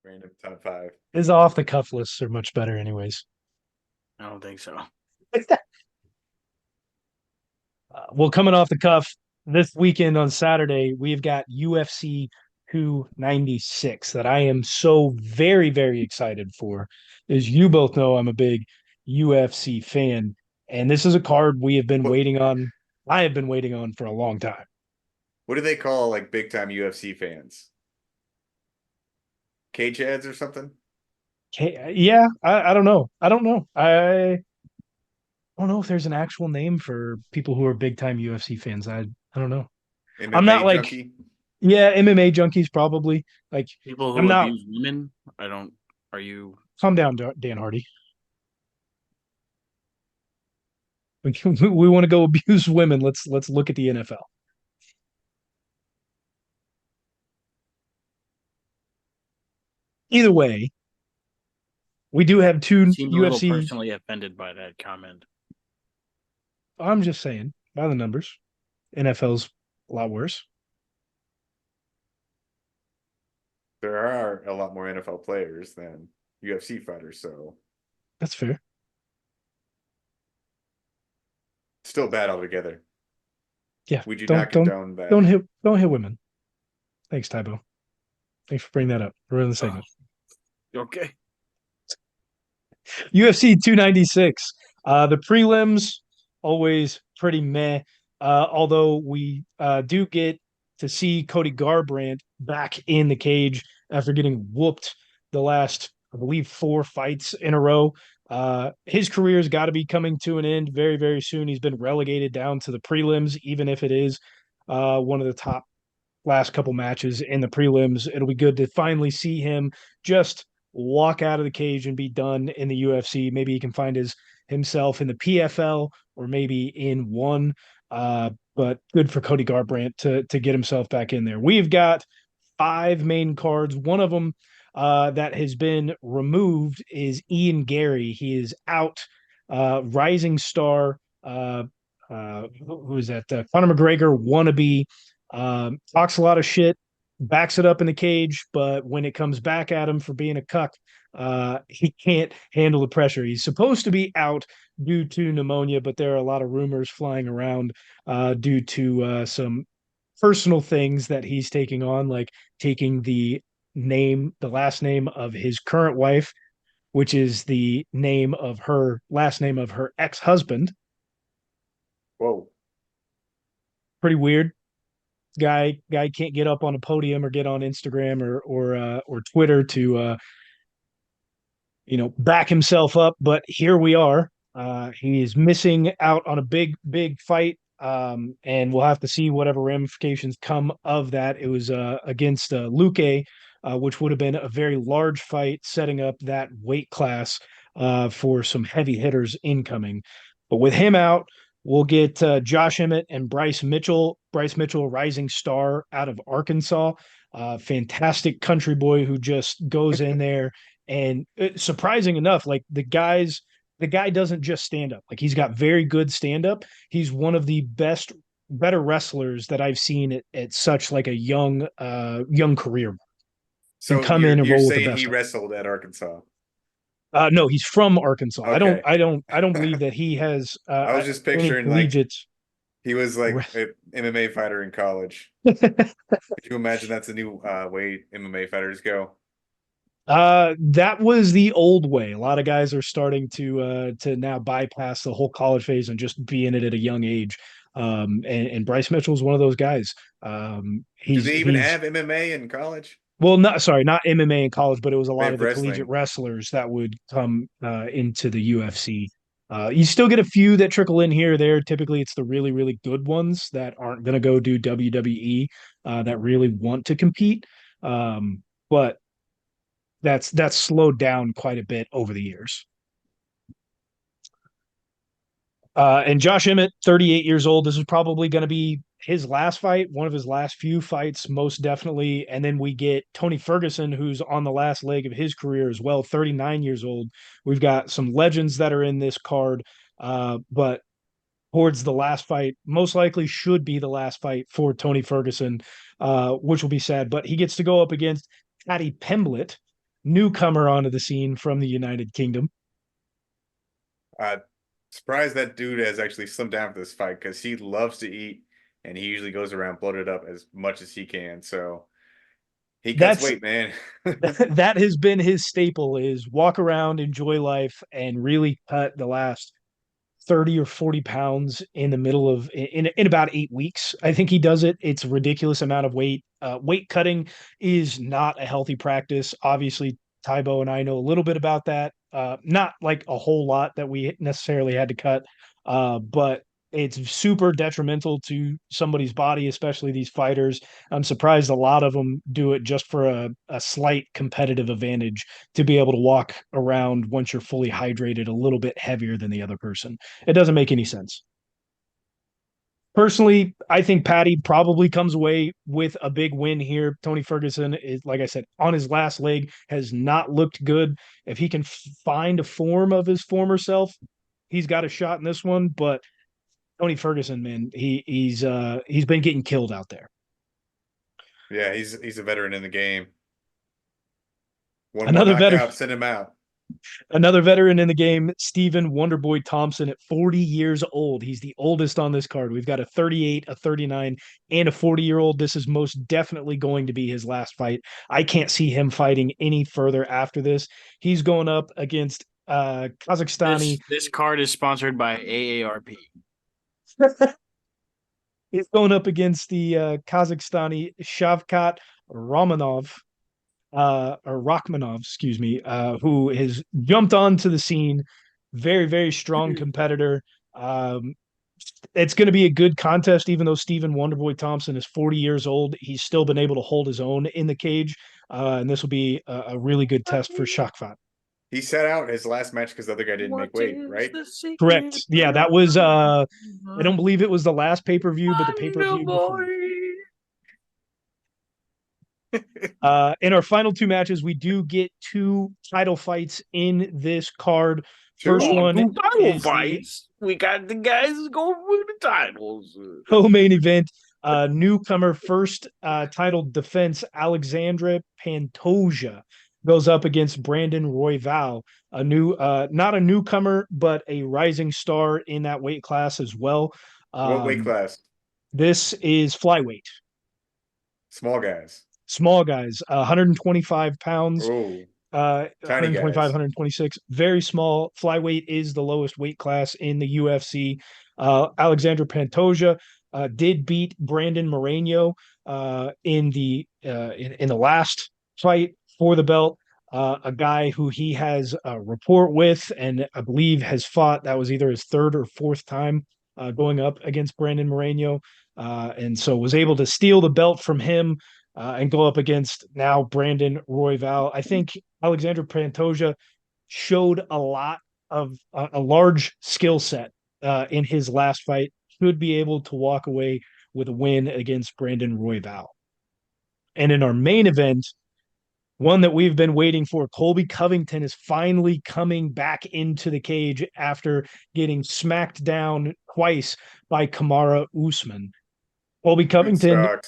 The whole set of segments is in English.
Random top five. His off the cuff lists are much better, anyways. I don't think so. Well, coming off the cuff this weekend on Saturday, we've got UFC 296 that I am so very, very excited for. As you both know, I'm a big UFC fan, and this is a card we have been What waiting on. I have been waiting on for a long time. what do they call like big time UFC fans? Cage heads or something? Yeah, I don't know. I don't know. I don't know if there's an actual name for people who are big time UFC fans. I don't know. I'm not MMA like, junkie? yeah, MMA junkies probably. Like, People I'm who not. abuse women, I don't. Are you Calm down, Dan Hardy. We want to go abuse women. Let's look at the NFL. Either way, we do have two seemed a little UFC. personally offended by that comment? I'm just saying by the numbers. NFL's a lot worse. There are a lot more NFL players than UFC fighters, so That's fair. still bad altogether. Yeah, We do don't not don't condone don't that. hit don't hit women. Thanks, Tybo. Thanks for bringing that up. We're in the Oh, segment. okay. UFC 296. The prelims always pretty meh. Although we do get to see Cody Garbrandt back in the cage after getting whooped the last, I believe, 4 fights in a row. His career's got to be coming to an end very, very soon. He's been relegated down to the prelims, even if it is one of the top last couple matches in the prelims. It'll be good to finally see him just walk out of the cage and be done in the UFC. Maybe he can find himself in the PFL or maybe in one. But good for Cody Garbrandt to get himself back in there. We've got 5 main cards. One of them that has been removed is Ian Gary. He is out. Rising star. Who is that? Conor McGregor wannabe. Talks a lot of shit, backs it up in the cage, but when it comes back at him for being a cuck, he can't handle the pressure. He's supposed to be out due to pneumonia, but there are a lot of rumors flying around due to some personal things that he's taking on, like taking the last name of his current wife, which is the name of her last name of her ex-husband. Whoa. Pretty weird. Guy can't get up on a podium or get on Instagram or Twitter to back himself up. But here we are. He is missing out on a big fight, and we'll have to see whatever ramifications come of that. It was against Luque, which would have been a very large fight, setting up that weight class for some heavy hitters incoming. But with him out, we'll get Josh Emmett and Bryce Mitchell. Bryce Mitchell, rising star out of Arkansas, fantastic country boy who just goes in there and surprising enough, like the guy doesn't just stand up. Like he's got very good stand up. He's one of the better wrestlers that I've seen at such like a young career. Can So come in and you're roll with the saying he best of them. wrestled at Arkansas? No, he's from Arkansas. I don't Okay. I don't I don't believe that he has I was just any picturing like collegiate. he was like an MMA fighter in college. Could you imagine that's the new way MMA fighters go? That was the old way. A lot of guys are starting to now bypass the whole college phase and just be in it at a young age. And Bryce Mitchell is one of those guys. Do He's they even he's have MMA in college? well, not sorry, not MMA in college, but it was a They lot have of the collegiate wrestling. wrestlers that would come into the UFC. You still get a few that trickle in here or there. Typically, it's the really, really good ones that aren't going to go do WWE that really want to compete. But that's slowed down quite a bit over the years. And Josh Emmett, 38 years old. This is probably going to be his last fight, one of his last few fights, most definitely. And then we get Tony Ferguson, who's on the last leg of his career as well, 39 years old. We've got some legends that are in this card, but towards the last fight, most likely should be the last fight for Tony Ferguson, which will be sad. But he gets to go up against Paddy Pimblett, newcomer onto the scene from the United Kingdom. Uh, Surprised that dude has actually slimmed down for this fight because he loves to eat and he usually goes around bloated up as much as he can. So he cuts That's weight, man. that has been his staple is walk around, enjoy life, and really cut the last 30 or 40 pounds in the middle of in about 8 weeks. I think he does it. It's a ridiculous amount of weight. Weight cutting is not a healthy practice. Obviously, Tybo and I know a little bit about that. Not like a whole lot that we necessarily had to cut, but it's super detrimental to somebody's body, especially these fighters. I'm surprised a lot of them do it just for a slight competitive advantage to be able to walk around once you're fully hydrated a little bit heavier than the other person. It doesn't make any sense. Personally, I think Patty probably comes away with a big win here. Tony Ferguson is, like I said, on his last leg, has not looked good. If he can find a form of his former self, he's got a shot in this one. But Tony Ferguson, man, he's been getting killed out there. Yeah, he's a veteran in the game. One more Another veteran, knockout, send him out. another veteran in the game, Stephen Wonderboy Thompson at 40 years old. He's the oldest on this card. We've got a 38, a 39, and a 40-year-old. This is most definitely going to be his last fight. I can't see him fighting any further after this. He's going up against Kazakhstani. This card is sponsored by AARP. He's going up against the Kazakhstani Shavkat Romanov, or Rachmanov, excuse me, who has jumped onto the scene. Very, very strong competitor. It's going to be a good contest, even though Stephen Wonderboy Thompson is 40 years old. He's still been able to hold his own in the cage. And this will be a really good test for Shakvat. He sat out his last match because the other guy didn't make weight, right? Correct. Yeah, that was I don't believe it was the last pay-per-view, but the pay-per-view before. In our final two matches, we do get two title fights in this card. First one is fights. We got the guys going for the titles. Co-main event. Newcomer first title defense, Alexandra Pantoja goes up against Brandon Royval, a new not a newcomer, but a rising star in that weight class as well. What weight class? This is flyweight. Small guys. Small guys, 125 pounds. Oh, tiny 125, guys. 126. Very small. Flyweight is the lowest weight class in the UFC. Alexandra Pantoja did beat Brandon Moreno in the last fight for the belt. A guy who he has a rapport with, and I believe has fought. That was either his third or fourth time going up against Brandon Moreno, and so was able to steal the belt from him. And go up against now Brandon Royval. I think Alexandra Pantoja showed a lot of a large skill set in his last fight. Should be able to walk away with a win against Brandon Royval. And in our main event, one that we've been waiting for, Colby Covington is finally coming back into the cage after getting smacked down twice by Kamaru Usman. Colby Covington,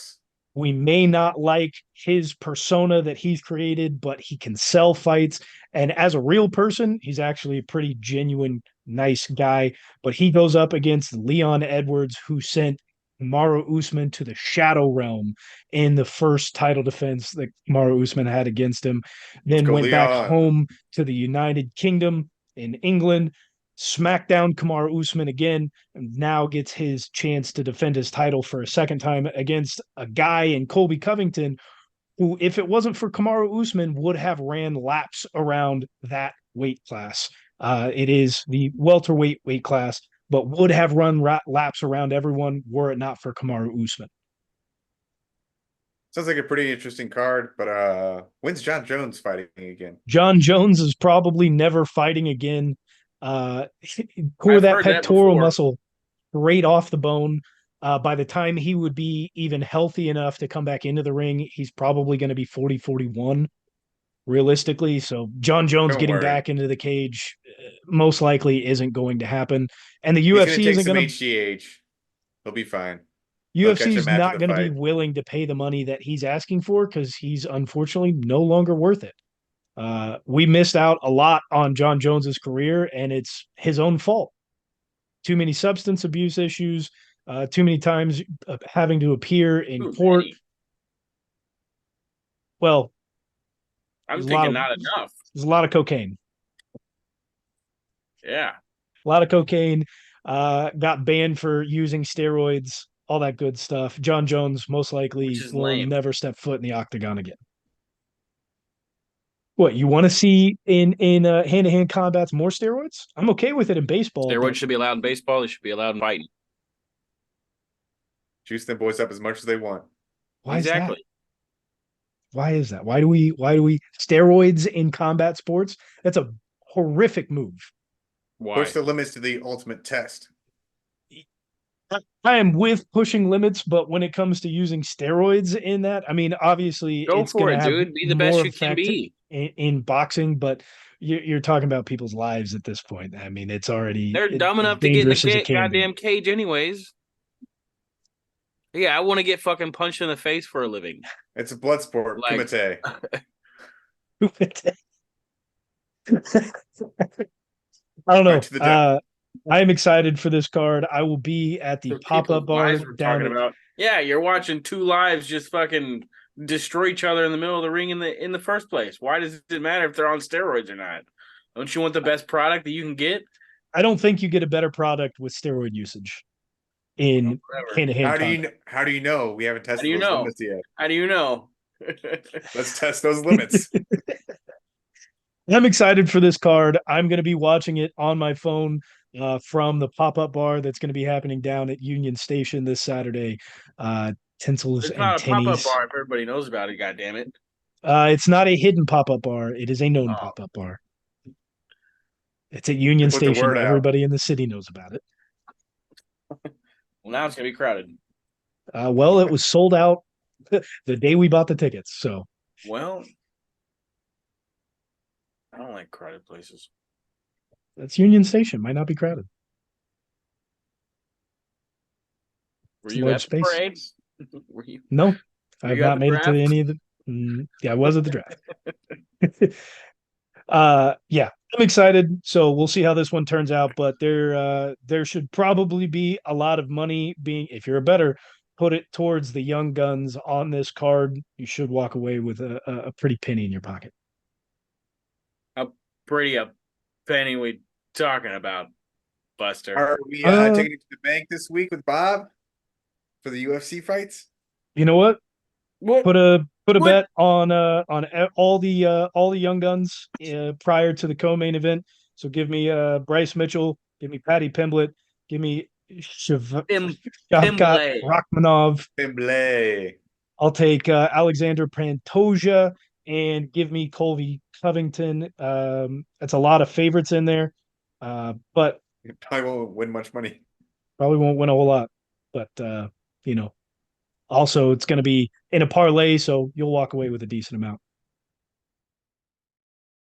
we may not like his persona that he's created, but he can sell fights. And as a real person, he's actually a pretty genuine, nice guy. But he goes up against Leon Edwards, who sent Kamaru Usman to the shadow realm in the first title defense that Kamaru Usman had against him. Then went back home to the United Kingdom in England, smacked down Kamaru Usman again, and now gets his chance to defend his title for a second time against a guy in Colby Covington who, if it wasn't for Kamaru Usman, would have ran laps around that weight class. It is the welterweight weight class, but would have run laps around everyone were it not for Kamaru Usman. Sounds like a pretty interesting card, but when's John Jones fighting again? John Jones is probably never fighting again. Tore that pectoral muscle right off the bone. By the time he would be even healthy enough to come back into the ring, he's probably going to be 40, 41 realistically. So John Jones getting back into the cage most likely isn't going to happen. And the UFC isn't going to HGH. He'll be fine. UFC is not going to be willing to pay the money that he's asking for because he's unfortunately no longer worth it. We missed out a lot on John Jones's career, and it's his own fault. Too many substance abuse issues, too many times having to appear in Too court. many. Well, I'm there's a lot thinking of not enough. there's a lot of cocaine. Yeah. A lot of cocaine. Got banned for using steroids, all that good stuff. John Jones most Which likely is will lame. never step foot in the octagon again. What you want to see in hand-to-hand combats more steroids? I'm okay with it in baseball, Steroids but should be allowed in baseball. They should be allowed in fighting. Juice them boys up as much as they want. why is that? Exactly. Why is that? Why do we steroids in combat sports? That's a horrific move. Why? Push the limits to the ultimate test. I am with pushing limits, but when it comes to using steroids in that, I mean, obviously Go it's for going to it, have dude. Be the more best you can effect be. in boxing, but you're talking about people's lives at this point. I mean, it's already They're dumb as enough to get in dangerous as it the can be. goddamn cage, anyways. Yeah, I want to get fucking punched in the face for a living. It's a blood sport. Like- Kumite. I don't know. Right to the death. I am excited for this card. I will be at the The pop-up people's bar lives we're down talking at about. Yeah, you're watching two lives just fucking destroy each other in the middle of the ring in the first place. Why does it matter if they're on steroids or not? Don't you want the best product that you can get? I don't think you get a better product with steroid usage in Whatever. hand-to-hand How do combat. how do you know? We haven't How do tested you those know? limits yet. How do you know? Let's test those limits. I'm excited for this card. I'm going to be watching it on my phone from the pop-up bar that's going to be happening down at Union Station this Saturday. Tinsels It's and not a pop-up tinnies. bar if everybody knows about it, God damn it. It's not a hidden pop-up bar. It is a known Oh. pop-up bar. It's at Union Put the Station. word out. Everybody in the city knows about it. Well, now it's gonna be crowded. Well, it was sold out the day we bought the tickets. So Well, I don't like crowded places. that's Union Station. Might not be crowded. Were It's a you large at the space. parade? Were you? No, I have you at not the made it to draft? any of the. Yeah, I was at the draft. Yeah, I'm excited. So we'll see how this one turns out. But there should probably be a lot of money being, if you're a better, put it towards the young guns on this card. You should walk away with a pretty penny in your pocket. Pretty a penny we talking about, Buster. Are we taking it to the bank this week with Bob for the UFC fights? You know what? What? Put a What? bet on all the young guns prior to the co-main event. So give me Bryce Mitchell, give me Patty Pimblett, give me Shavkat Pimblett. Rachmanov. Pimble. I'll take Alexander Pantoja and give me Colby Covington. That's a lot of favorites in there, but You probably won't win much money. probably won't win a whole lot. But you know, also it's going to be in a parlay, so you'll walk away with a decent amount.